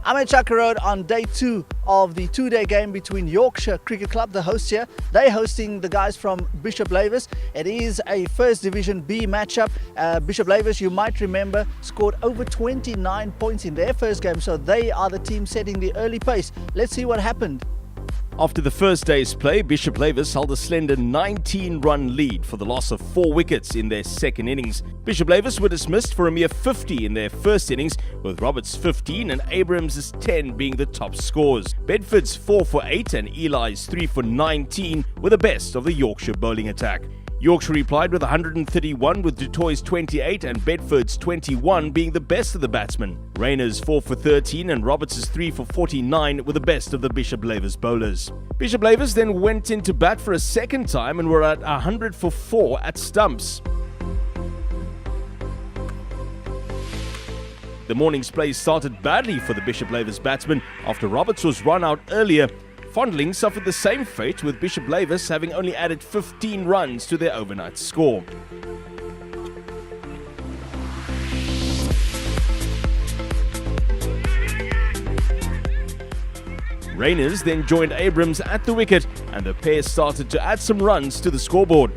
I'm at Chaka Road on day 2 of the 2-day game between Yorkshire Cricket Club, the hosts here. They're hosting the guys from Bishop Lavis. It is a First Division B matchup. Bishop Lavis, you might remember, scored over 29 points in their first game, so they are the team setting the early pace. Let's see what happened. After the first day's play, Bishop Lavis held a slender 19-run lead for the loss of 4 wickets in their second innings. Bishop Lavis were dismissed for a mere 50 in their first innings, with Roberts' 15 and Abrams' 10 being the top scores. Bedford's 4 for 8 and Eli's 3 for 19 were the best of the Yorkshire bowling attack. Yorkshire replied with 131, with Du Toit's 28 and Bedford's 21 being the best of the batsmen. Rayner's 4 for 13 and Roberts' 3 for 49 were the best of the Bishop Lavis bowlers. Bishop Lavis then went into bat for a second time and were at 100 for 4 at stumps. The morning's play started badly for the Bishop Lavis batsmen after Roberts was run out earlier. Fondling suffered the same fate, with Bishop Lavis having only added 15 runs to their overnight score. Rayners then joined Abrams at the wicket, and the pair started to add some runs to the scoreboard.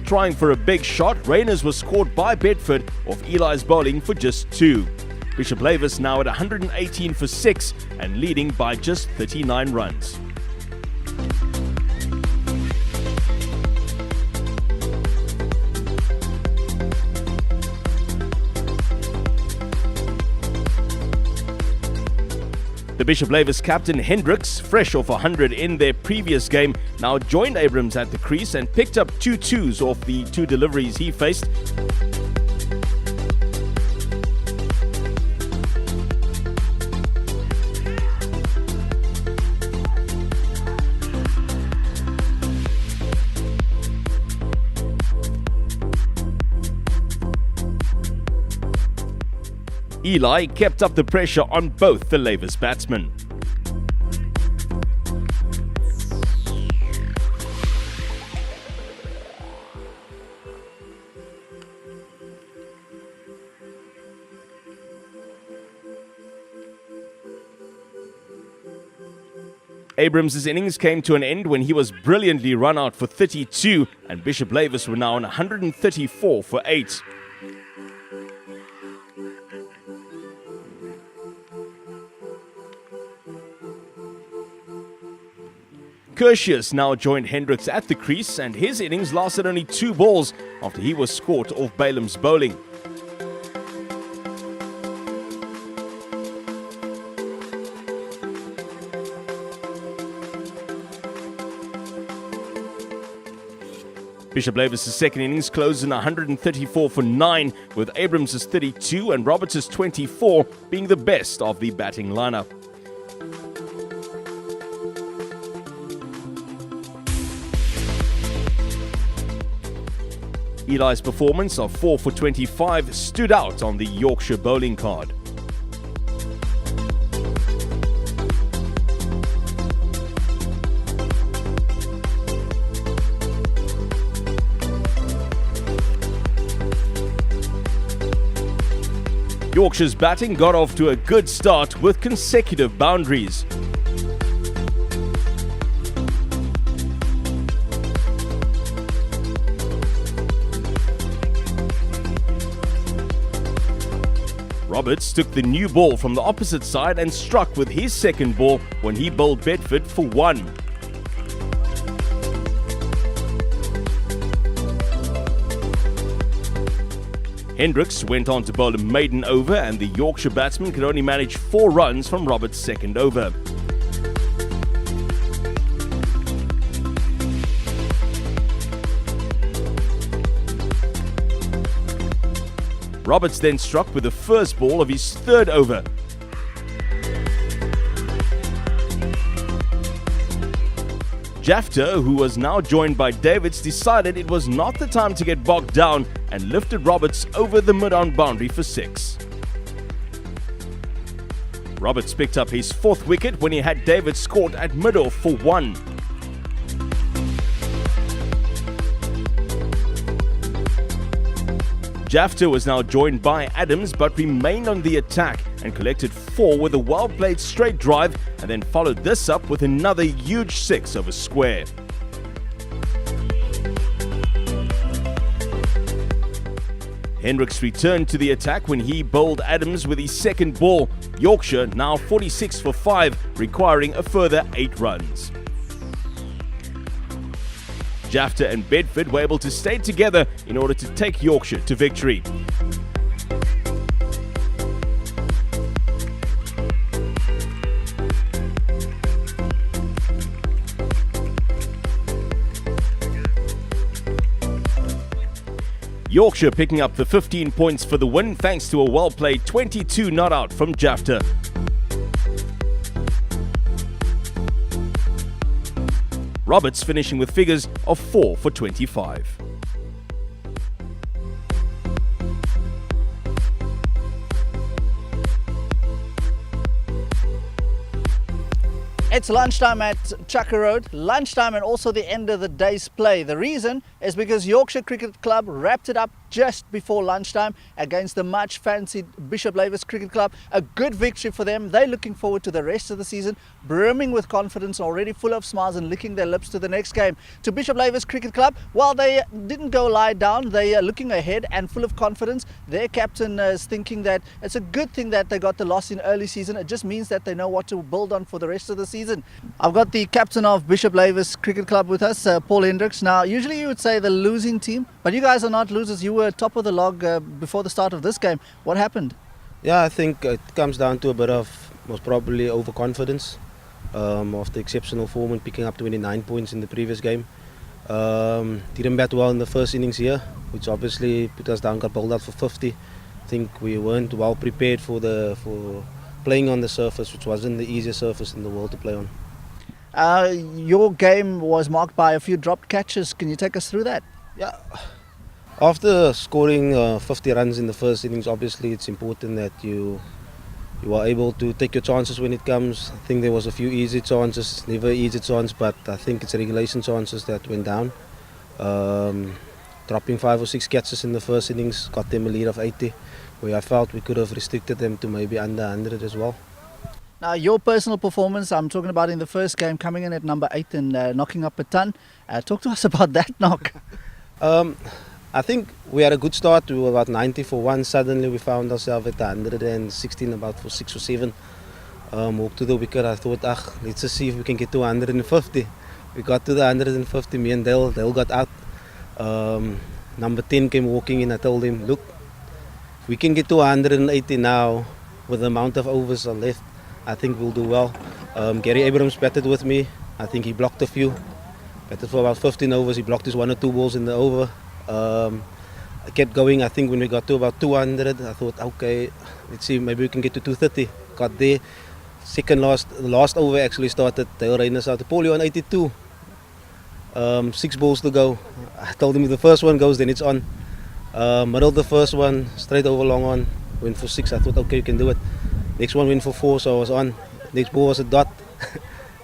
Trying for a big shot, Rayners was scored by Bedford off Eli's bowling for just 2. Bishop Lavis now at 118 for 6 and leading by just 39 runs. The Bishop Lavis captain Hendricks, fresh off 100 in their previous game, now joined Abrams at the crease and picked up 2 twos off the 2 deliveries he faced. Eli kept up the pressure on both the Lavis batsmen. Abrams' innings came to an end when he was brilliantly run out for 32, and Bishop Lavis were now on 134 for 8. Curtius now joined Hendricks at the crease, and his innings lasted only 2 balls after he was caught off Balaam's bowling. Bishop Lavis' second innings closed in 134 for 9, with Abrams' 32 and Roberts' 24 being the best of the batting lineup. Eli's performance of 4 for 25 stood out on the Yorkshire bowling card. Yorkshire's batting got off to a good start with consecutive boundaries. Roberts took the new ball from the opposite side and struck with his second ball when he bowled Bedford for 1. Hendricks went on to bowl a maiden over, and the Yorkshire batsman could only manage 4 runs from Roberts' second over. Roberts then struck with the first ball of his third over. Jafter, who was now joined by Davids, decided it was not the time to get bogged down and lifted Roberts over the mid-on boundary for 6. Roberts picked up his 4th wicket when he had Davids caught at mid-off for 1. Jafter was now joined by Adams but remained on the attack and collected 4 with a well-played straight drive, and then followed this up with another huge 6 over square. Hendricks returned to the attack when he bowled Adams with his second ball. Yorkshire now 46 for 5, requiring a further 8 runs. Jafter and Bedford were able to stay together in order to take Yorkshire to victory. Yorkshire picking up the 15 points for the win thanks to a well-played 22 not out from Jafter. Roberts finishing with figures of 4 for 25. It's lunchtime at Chukka Road, lunchtime and also the end of the day's play. The reason is because Yorkshire Cricket Club wrapped it up just before lunchtime against the much fancied Bishop Lavis Cricket Club. A good victory for them. They're looking forward to the rest of the season, brimming with confidence, already full of smiles and licking their lips to the next game. To Bishop Lavis Cricket Club, while they didn't go lie down, they are looking ahead and full of confidence. Their captain is thinking that it's a good thing that they got the loss in early season. It just means that they know what to build on for the rest of the season. I've got the captain of Bishop Lavis Cricket Club with us, Paul Hendricks. Now, usually you would say the losing team, but you guys are not losers. You were top of the log before the start of this game. What happened? Yeah, I think it comes down to a bit of most probably overconfidence after exceptional form and picking up 29 points in the previous game. Didn't bat well in the first innings here, which obviously put us down, got bowled out for 50. I think we weren't well prepared for playing on the surface, which wasn't the easiest surface in the world to play on. Your game was marked by a few dropped catches. Can you take us through that? Yeah. After scoring 50 runs in the first innings, obviously it's important that you are able to take your chances when it comes. I think there was a few easy chances, never easy chances, but I think it's regulation chances that went down. Dropping 5 or 6 catches in the first innings got them a lead of 80, where I felt we could have restricted them to maybe under 100 as well. Now, your personal performance, I'm talking about in the first game, coming in at number 8 and knocking up a ton. Talk to us about that knock. I think we had a good start. We were about 90 for 1. Suddenly we found ourselves at 116 about for 6 or 7. Walked to the wicket. I thought, let's just see if we can get to 150. We got to the 150. Me and Dale got out. Number 10 came walking in. I told him, look, if we can get to 180 now with the amount of overs left, I think we'll do well. Gary Abrams batted with me. I think he blocked a few. Batted for about 15 overs. He blocked his 1 or 2 balls in the over. I kept going. I think when we got to about 200, I thought, okay, let's see, maybe we can get to 230. Got there. The last over actually started. Dale Reynolds out to Paul, you're on 82. 6 balls to go. I told him if the first one goes, then it's on. Middle of the first one, straight over long on. Went for 6. I thought, okay, you can do it. Next one went for 4, so I was on. Next ball was a dot.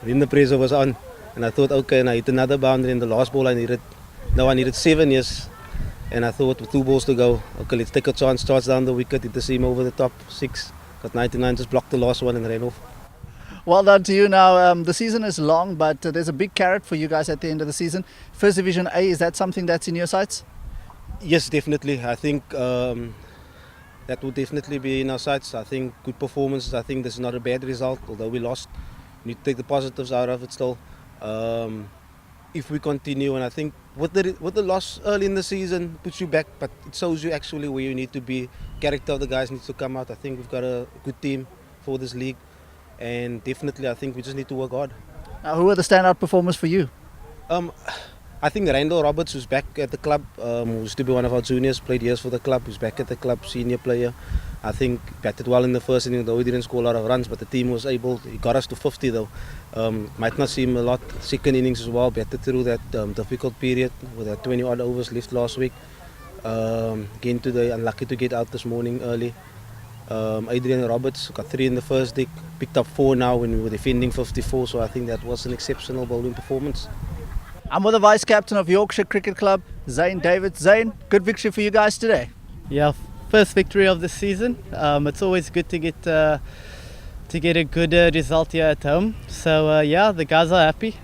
Then the pressure was on. And I thought, okay, and I hit another boundary. And the last ball I needed 7 years. And I thought with 2 balls to go, okay, let's take a chance. Charge down the wicket, hit the seam over the top, 6. Got 99, just blocked the last one and ran off. Well done to you. Now, the season is long, but there's a big carrot for you guys at the end of the season. First Division A, is that something that's in your sights? Yes, definitely. I think that would definitely be in our sights. I think good performances. I think this is not a bad result, although we lost. We need to take the positives out of it still. If we continue, and I think with the loss early in the season puts you back, but it shows you actually where you need to be. Character of the guys needs to come out. I think we've got a good team for this league, and definitely I think we just need to work hard. Now, who are the standout performers for you? I think Randall Roberts, who's back at the club, who used to be one of our juniors, played years for the club, who's back at the club, senior player. I think batted well in the first inning, though he didn't score a lot of runs, but the team was able, he got us to 50 though. Might not seem a lot. Second innings as well, batted through that difficult period with that 20 odd overs left last week. Again today, unlucky to get out this morning early. Adrian Roberts got 3 in the first dig, picked up 4 now when we were defending 54, so I think that was an exceptional bowling performance. I'm with the vice captain of Yorkshire Cricket Club, Zane David. Zane, good victory for you guys today. Yeah, first victory of the season. It's always good to get a good result here at home. So yeah, the guys are happy.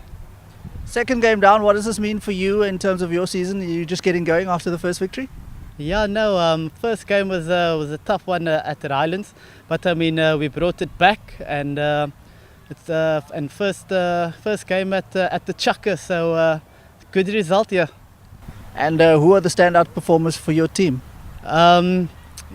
Second game down, what does this mean for you in terms of your season? Are you just getting going after the first victory? Yeah, no. First game was a tough one at the Islands, but I mean we brought it back, and it's and first game at the Chukka. So good result here. And who are the standout performers for your team? In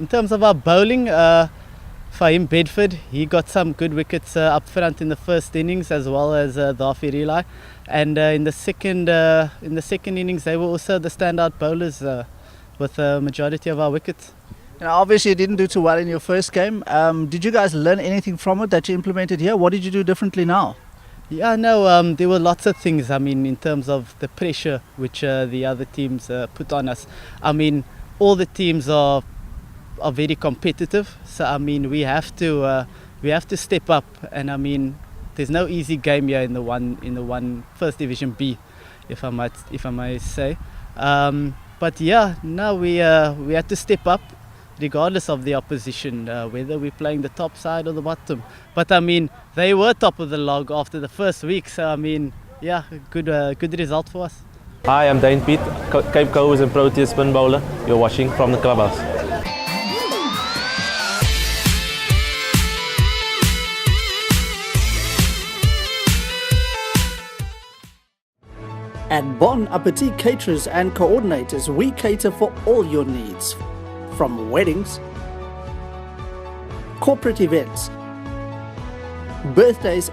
terms of our bowling, Fahim Bedford, he got some good wickets up front in the first innings, as well as Dafi Relay. And in the second innings, they were also the standout bowlers with the majority of our wickets. Now, obviously, you didn't do too well in your first game. Did you guys learn anything from it that you implemented here? What did you do differently now? Yeah, no, there were lots of things. I mean, in terms of the pressure which the other teams put on us. I mean, all the teams are very competitive. So I mean, we have to step up. And I mean, there's no easy game here in the one First Division B, if I might say. But yeah, now we had to step up, regardless of the opposition, whether we're playing the top side or the bottom. But I mean, they were top of the log after the first week, so I mean, yeah, good result for us. Hi, I'm Deen Piet, Cape Cowboys and Proteas spin bowler. You're watching from the Clubhouse. At Bon Appetit Caterers and Coordinators, we cater for all your needs. From weddings, corporate events, birthdays,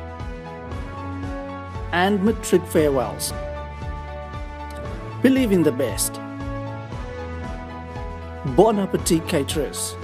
and matric farewells. Believe in the best. Bon Appetit Caterers.